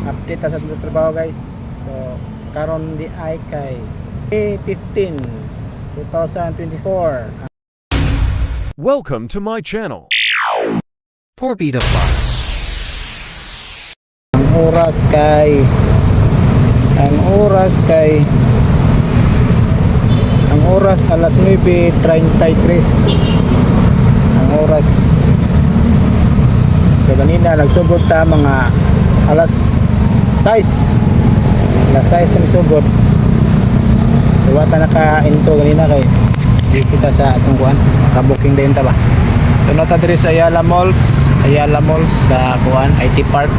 update sa ating trabaho guys. So karon di ay kay May 15 2024. Welcome to my channel. Porbida Plus. Ang oras alas 9:33 ang oras. So kanina nagsugod ta mga alas 6 na nagsugod. So wata naka-into kanina kay bisita sa atong kuan, ka-booking din ta ba. So nota diri sa Ayala Malls sa kuan IT Park.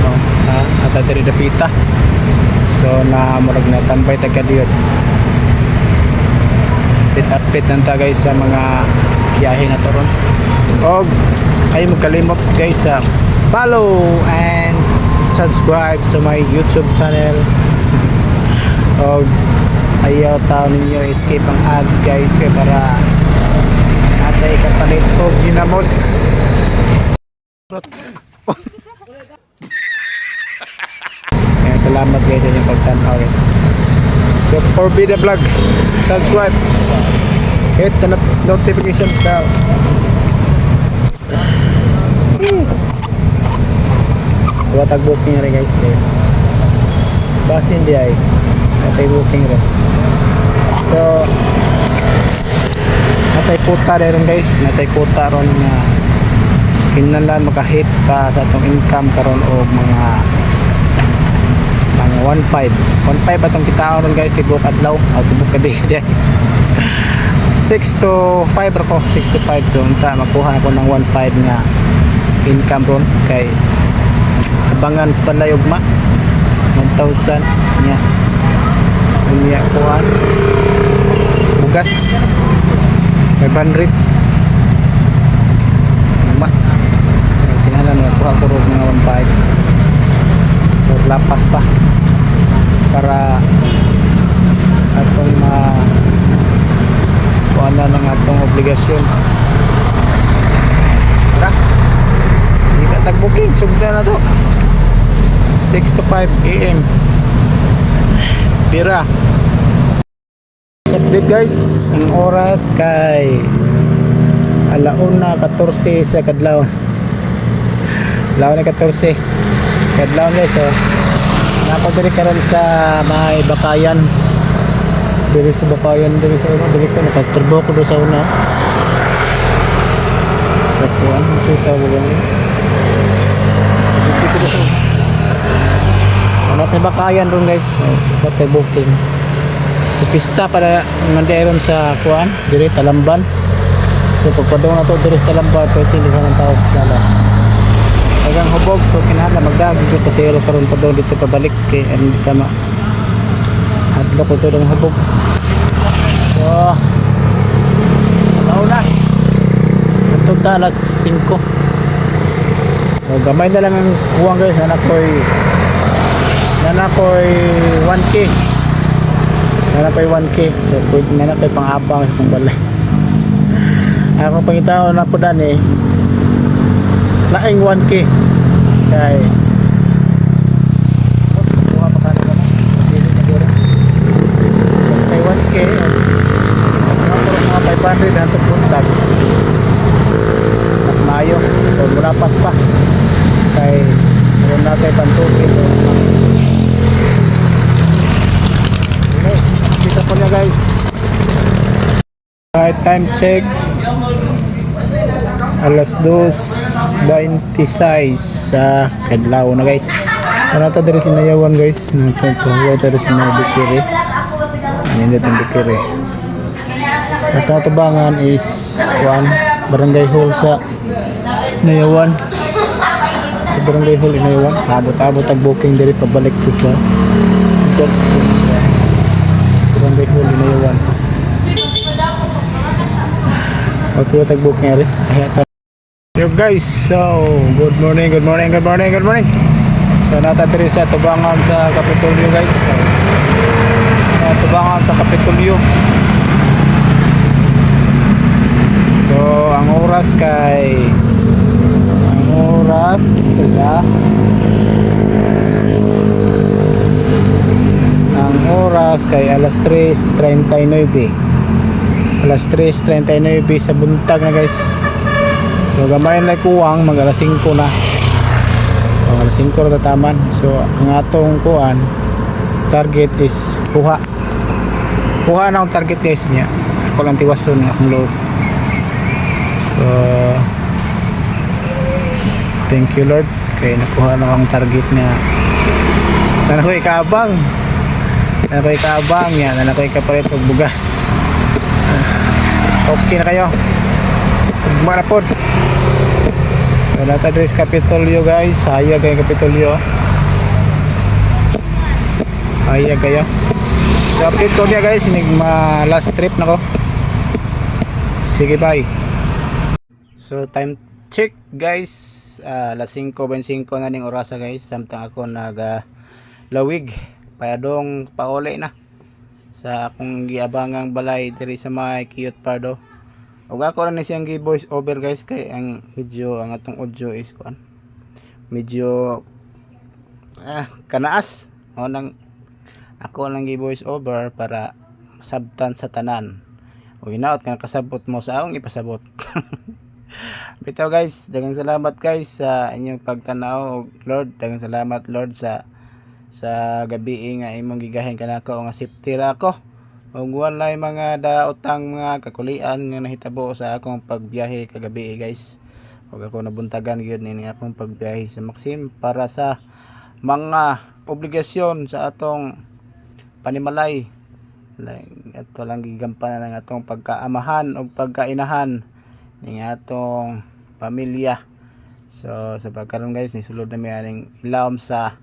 No, ata diri dapita. So na murag na tambay ta kadiyot. Update nanta guys sa mga biyahe na toron. Og ay magkalimot guys sa follow and subscribe sa my YouTube channel. Og ayaw tao ninyo escape ang ads guys kaya para atay kapalit og ginamos. Kaya salamat guys sa inyong pagtanaw guys. So Porbida Vlog, subscribe, hit the notification bell. Watag booking rin guys basi hindi ay natay booking rin. So natay kuta rin guys, natay kuta ron nga kinahanglan makahit sa atong income karon og mga 1.5 atong kitaon ron guys, tibok adlaw o tibok kaday 6 to 5 ako, 6 to 5. So unta makuha ako ng 1.5 nga income ron kay abangan sa panlay ugma 1,000 nya niya kuan bugas 500 ugma. Kinahanglan makuha ko ron nga 1.5 or lapas pa para atong kuan na ng atong obligasyon. Tara, hindi ka tag-booking, sugda na to 6 to 5 AM pira. Update guys, ang oras kay 1:14 sa kadlawon. Kadlawon 14 kadlawon guys. So napadiri karon sa may Bakayan, diri sa Bakayan, diri sa una, diri ko nakaturbo ko do sa una sa kuan kita mo lang dito ko sa ano sa Bakayan ron guys. Batay booking sa pista para mandayron sa kuan diri Talamban. So pagpadong na to diri sa Talamban pwede hindi sa tao sala agang hubog. So kinahanglan magdagdag ko pasero karon pa daw dito pabalik kay ang tama hadlo ko to ng hubog. So tao na ito ta alas 5. So gamay na lang ang kuwang guys. Nana ko'y 1K. So pwede nana ko'y pang-abang sa kong balay. Ako pangitaon na po dani laing 1K kay kuha pa ka naman mas may 1K mga 500 na ito pundag mas maayo o mulapas pa kay meron natin pantubig. Yes, kita po niya guys. Right, time check alas 2:26 sa kadlaw na guys. Ano to diri sa Nayawan guys? Nato po diri sa Bikiri. Ano itong Bikiri? At ang tubangan is Barangay Hall sa Nayawan. Sa Barangay Hall in Nayawan. Abot-abot ang booking diri pabalik ko sa Barangay Hall in Nayawan. Okay, tag-booking rin. Yo guys, so good morning. So natatiri sa tubangan sa Kapitolyo guys. So, tubangan sa Kapitolyo. So ang oras sa 3:39. Alas 3:39 sa buntag na guys. So gamay na kuwang mag alas 5 na. So, alas 5 na tataman. So ang atong kuan target is kuha na ang target guys niya. Ako lang tiwason akong load. So thank you Lord kay nakuha na ang target niya. Nanakoy kaabang yan, nanakoy kapalit og bugas. Okay na kayo, ugma na pod. Wala ta dres Kapitolyo guys, saya kayo Kapitolyo, saya kayo. So update ko niya guys, ma last trip na ko. Sige bye. So time check guys, alas 5:25 na ning orasa guys, samtang ako lawig payadong pauli na sa akong giabangang balay diri sa may Cute Pardo. Ug ako ra ni siyang gi voice over guys kay ang atong audio is kuan medyo kanaas o nang ako lang gi voice over para sabtan sa tanan. O hinaot nga kasabot mo sa akong ipasabot. Bitaw guys, daghang salamat guys sa inyong pagtanaw. Lord, daghang salamat Lord sa gabi nga imong gigahin kanako nga safety ra ako. Ug walay mga daotang mga kakulian nga nahitabo sa akong pagbiyahe kagabi guys. Ug ako nabuntagan gyud ni akong pagbiyahe sa Maxim para sa mga obligasyon sa atong panimalay. Ato lang gigampanan ang atong pagkaamahan o pagkainahan ning atong pamilya. So sa pagkaron guys nisulod na mi aning ilawom sa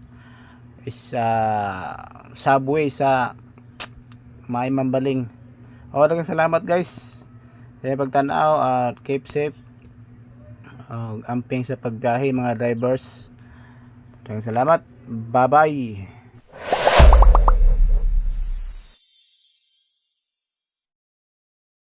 subway sa May Mambaling. Daghang salamat guys sa inyong pagtanaw at keep safe. Amping sa pagbiyahe mga drivers. Daghang salamat. Bye bye.